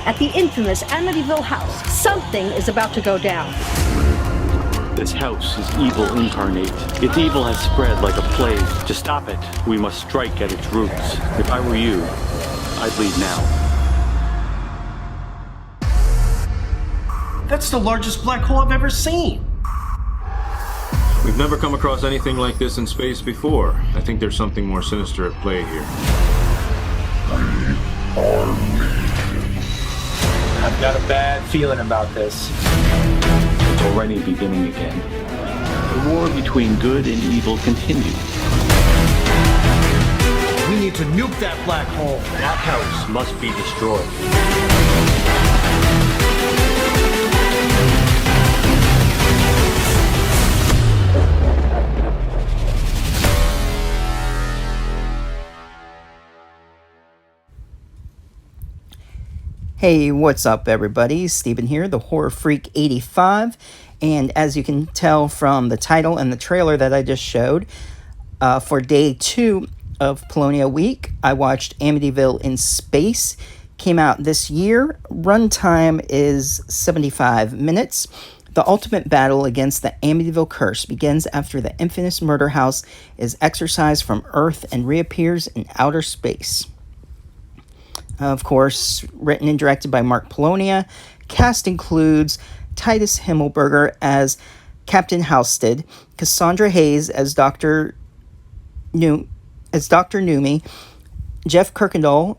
at the infamous Amityville house. Something is about to go down. This house is evil incarnate. Its evil has spread like a plague. To stop it, we must strike at its roots. If I were you, I'd leave now. That's the largest black hole I've ever seen. We've never come across anything like this in space before. I think there's something more sinister at play here. I've got a bad feeling about this. It's already beginning again. The war between good and evil continues. We need to nuke that black hole. That house must be destroyed. Hey, what's up everybody? Steven here, the Horror Freak 85, and as you can tell from the title and the trailer that I just showed, for day 2 of Polonia week, I watched Amityville in Space. Came out this year. Runtime is 75 minutes. The ultimate battle against the Amityville curse begins after the infamous murder house is exorcised from Earth and reappears in outer space. Of course, written and directed by Mark Polonia. Cast includes Titus Himmelberger as Captain Halstead, Cassandra Hayes as Dr. Numi, Jeff Kirkendall,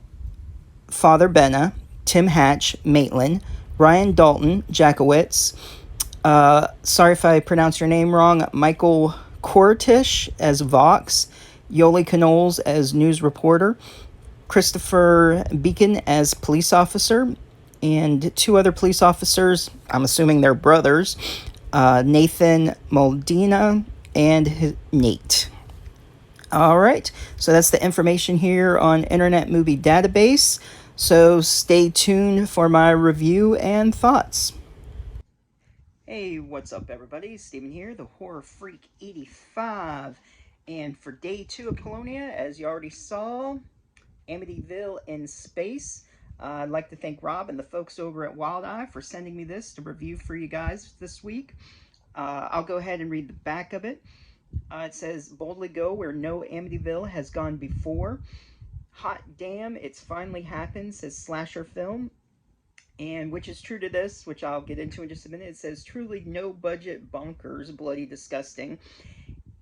Father Benna, Tim Hatch, Maitland, Ryan Dalton, Jackowitz, sorry if I pronounce your name wrong, Michael Kortish as Vox, Yoli Knowles as news reporter, Christopher Beacon as police officer, and 2 other police officers, I'm assuming they're brothers, Nathan Moldina and Nate. Alright, so that's the information here on Internet Movie Database, so stay tuned for my review and thoughts. Hey, what's up everybody? Steven here, the Horror Freak 85, and for day 2 of Polonia, as you already saw, Amityville in Space. I'd like to thank Rob and the folks over at Wild Eye for sending me this to review for you guys this week. I'll go ahead and read the back of it. It says, boldly go where no Amityville has gone before. Hot damn, it's finally happened, says Slasher Film. And which is true to this, which I'll get into in just a minute. It says, truly no budget bonkers, bloody disgusting.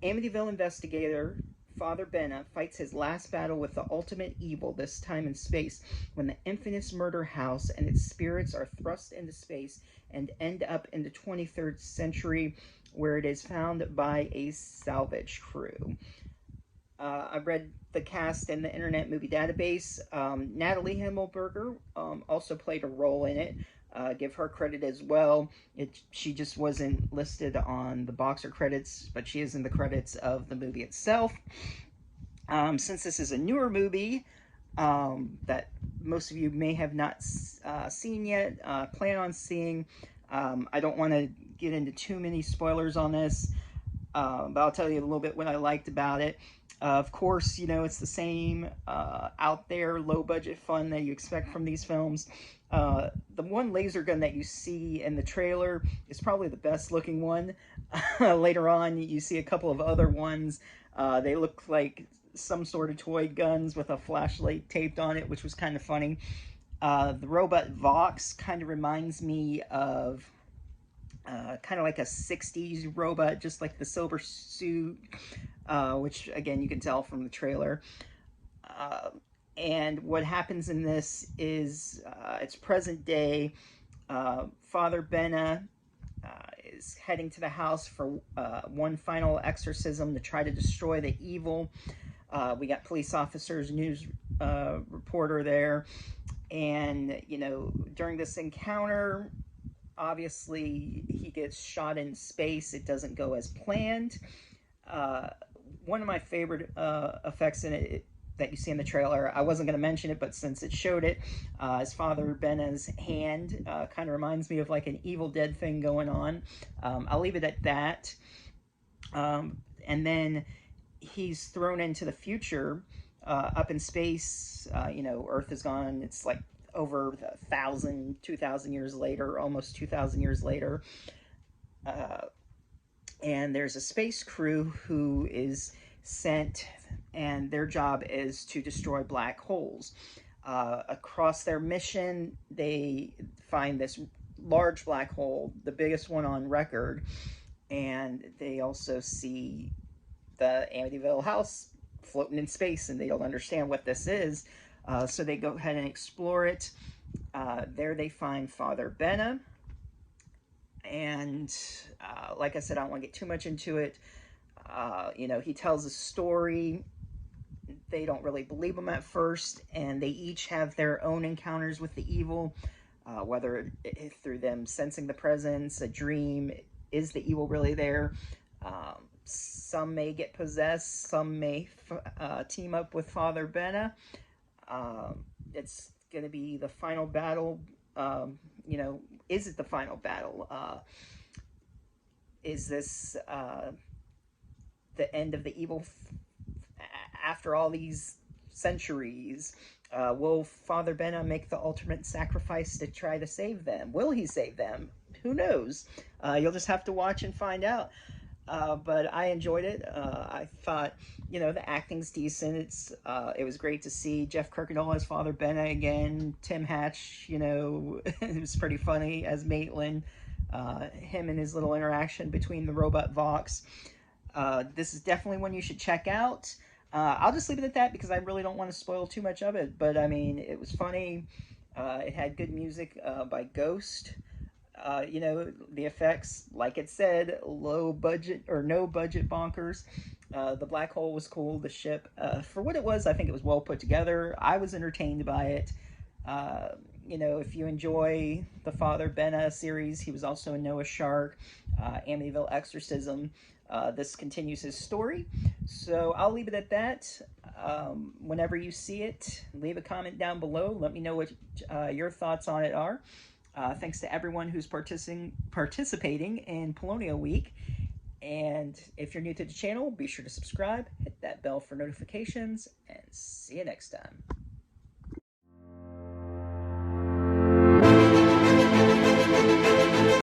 Amityville investigator Father Benna fights his last battle with the ultimate evil, this time in space, when the infamous murder house and its spirits are thrust into space and end up in the 23rd century, where it is found by a salvage crew. I read the cast in the Internet Movie Database. Natalie Himmelberger also played a role in it. Give her credit as well. She just wasn't listed on the boxer credits, but she is in the credits of the movie itself. Since this is a newer movie that most of you may have not seen yet, plan on seeing, I don't want to get into too many spoilers on this, but I'll tell you a little bit what I liked about it. Of course, you know, it's the same out there, low-budget fun that you expect from these films. The one laser gun that you see in the trailer is probably the best-looking one. Later on, you see a couple of other ones. They look like some sort of toy guns with a flashlight taped on it, which was kind of funny. The robot Vox kind of reminds me of kind of like a 60s robot, just like the silver suit, which again you can tell from the trailer. And what happens in this is it's present day. Father Benna is heading to the house for one final exorcism to try to destroy the evil. We got police officers, news reporter there, and you know, during this encounter, obviously he gets shot in space. It doesn't go as planned. One of my favorite effects in it that you see in the trailer, I wasn't going to mention it, but since it showed it, is Father Benna's hand. Kind of reminds me of like an Evil Dead thing going on. I'll leave it at that. And then he's thrown into the future, up in space. You know, Earth is gone. It's like over 1,000, 2,000 years later, almost 2,000 years later. And there's a space crew who is sent, and their job is to destroy black holes. Across their mission, they find this large black hole, the biggest one on record, and they also see the Amityville house floating in space, and they don't understand what this is. So they go ahead and explore it. There they find Father Benna. And like I said, I don't want to get too much into it. He tells a story. They don't really believe him at first, and they each have their own encounters with the evil, whether through them sensing the presence, a dream. Is the evil really there? Some may get possessed. Some may team up with Father Benna. It's going to be the final battle. Is it the final battle? Is this the end of the evil after all these centuries? Will Father Benna make the ultimate sacrifice to try to save them? Will he save them? Who knows? You'll just have to watch and find out. But I enjoyed it. I thought, the acting's decent. It was great to see Jeff Kirkendall as Father Benna again. Tim Hatch, it was pretty funny as Maitland. Him and his little interaction between the robot Vox. This is definitely one you should check out. I'll just leave it at that because I really don't want to spoil too much of it. But, it was funny. It had good music by Ghost. The effects, like it said, low budget or no budget bonkers. The black hole was cool. The ship, for what it was, I think it was well put together. I was entertained by it. If you enjoy the Father Benna series, he was also in Noah's Shark, Amityville Exorcism. This continues his story. So I'll leave it at that. Whenever you see it, leave a comment down below. Let me know what your thoughts on it are. Thanks to everyone who's participating in Polonia Week. And if you're new to the channel, be sure to subscribe, hit that bell for notifications, and see you next time.